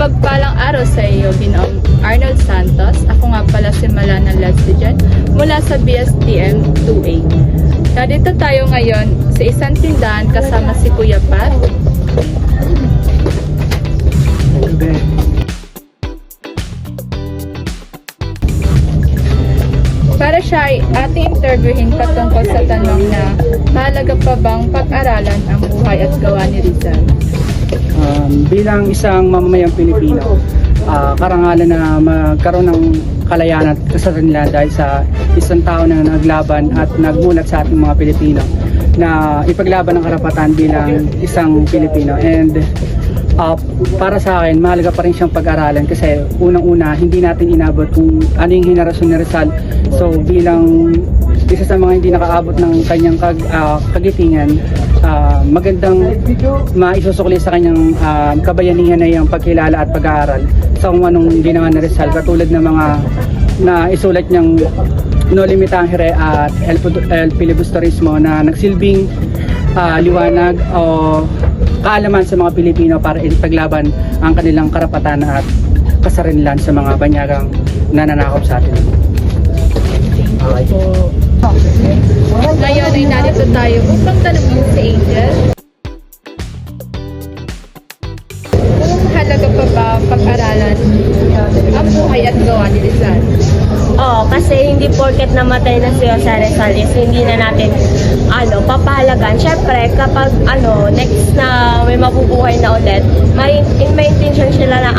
Mapagpalang araw sa iyo, Ginoong Arnold Santos. Ako nga pala si Malana Lasdijan mula sa BSTM 2A. Narito tayo ngayon sa isang tindahan kasama si Kuya Pat. Para siya ay ating interviewin patungkol sa tanong na mahalaga pa bang pag-aralan ang buhay at gawa ni Rizal? Bilang isang mamamayang Pilipino, karangalan na magkaroon ng kalayaan at kasaranlan dahil sa isang tao na naglaban at nagmulat sa ating mga Pilipino na ipaglaban ang karapatan bilang isang Pilipino. And para sa akin, mahalaga pa rin siyang pag-aralan kasi unang-una, hindi natin inabot kung ano yung henerasyon ni Rizal. So bilang isa sa mga hindi nakaabot ng kanyang kagitingan, magandang maisusukli sa kanyang kabayanihan na yung pagkilala at pag-aaral sa kung anong ginawa ni Rizal, katulad ng mga na isulat niyang No Limitangere at El Filibusterismo na nagsilbing liwanag o kaalaman sa mga Pilipino para ipaglaban ang kanilang karapatan at kasarinlan sa mga banyagang nananakop sa atin. Ngayon ay narito tayo upang tanungin si Angel. Kung mahalaga pa ba pag-aralan ang buhay at gawa ni Rizal? Oo, kasi hindi porket namatay na si Jose Rizal is hindi na natin papahalagan. Syempre, kapag next na may mabubuhay na ulit, may intention sila na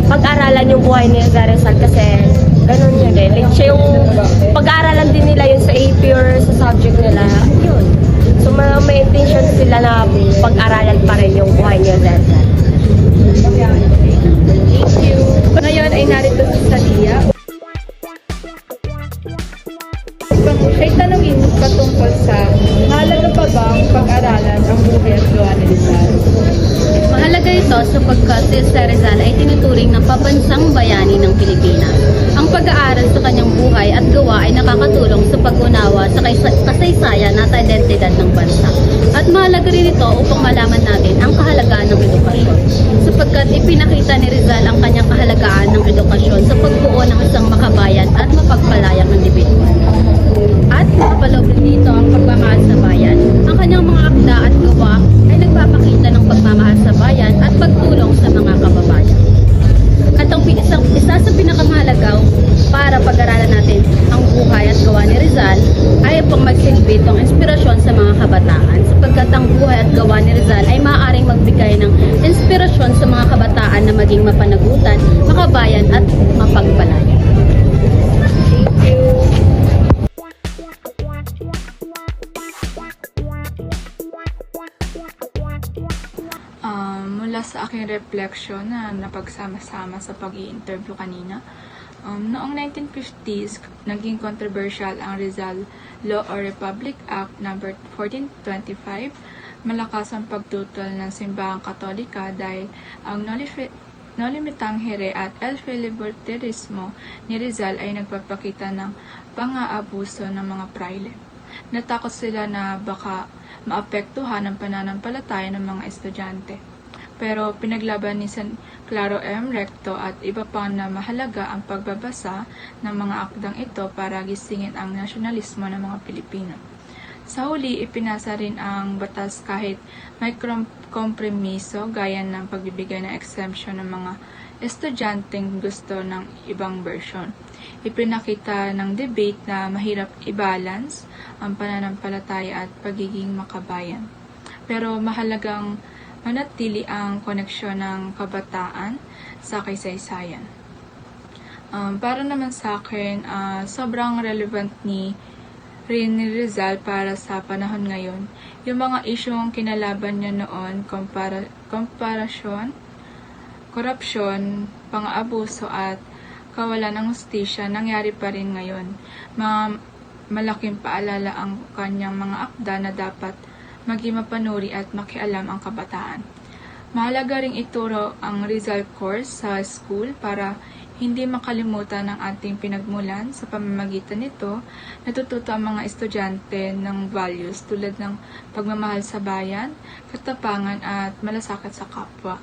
pag-aralan yung buhay ni Jose Rizal kasi ganun yun eh. Like, siya yung pag-aaralan din nila yun sa AP or sa subject nila, yun. So may intention sila na pag-aralan pa rin yung buhay ni Jose Rizal. Thank you. Ngayon ay narito si Sadia. Siya'y tanungin patungkol sa mahalaga pa bang pag-aralan ang buhay at gawa ni Rizal? Mahalaga ito sapagkat si Jose Rizal ay tinuturing ng pabansang bayani ng Pilipinas. Ang pag-aaral sa kanyang buhay at gawa ay nakakatulong sa pag-unawa sa kasaysayan at identidad ng bansa. At mahalaga rin ito upang malaman natin ang kahalagaan ng edukasyon. Sapagkat ipinakita ni Rizal ang kanyang kahalagaan ng edukasyon sa pagbuo ng isang makabayan at mapagpalayang individual. At nakapaloob dito ang pagmamahal sa bayan. Ang kanyang mga akda at gawa ay nagpapakita ng pagmamahal sa bayan at pagtulong sa mga kababayan. At ang isa sa pinakamahalaga para pag-aralan natin ang buhay at gawa ni Rizal ay upang magsilbi itong inspirasyon sa mga kabataan sapagkat ang buhay at gawa ni Rizal ay maaaring magbigay ng inspirasyon sa mga kabataan na maging mapanagutan, makabayan at mapagpalaya. Thank you. Mula sa aking reflection na napagsama-sama sa pag-i-interview kanina, noong 1950s, naging controversial ang Rizal Law or Republic Act No. 1425. Malakas ang pagtutol ng simbahang Katolika dahil ang No Limitangere at El Filibusterismo ni Rizal ay nagpapakita ng pang-aabuso ng mga praile. Natakot sila na baka maapektuhan ang pananampalataya ng mga estudyante. Pero pinaglaban ni San Claro M. Recto at iba pang na mahalaga ang pagbabasa ng mga akdang ito para gisingin ang nasyonalismo ng mga Pilipino. Sa huli, ipinasa rin ang batas kahit may kompromiso gaya ng pagbibigay ng exemption ng mga estudyanteng gusto ng ibang version. Ipinakita ng debate na mahirap i-balance ang pananampalataya at pagiging makabayan. Pero mahalagang manatili ang koneksyon ng kabataan sa kasaysayan. Para naman sa akin, sobrang relevant ni Rizal para sa panahon ngayon. Yung mga isyong kinalaban niya noon, komparasyon, korupsyon, pang-aabuso at kawalan ng hustisya, nangyari pa rin ngayon. Malaking paalala ang kanyang mga akda na dapat maging mapanuri at makialam ang kabataan. Mahalaga ring ituro ang Rizal course sa school para hindi makalimutan ang ating pinagmulan. Sa pamamagitan nito, natututo ang mga estudyante ng values tulad ng pagmamahal sa bayan, katapangan at malasakit sa kapwa.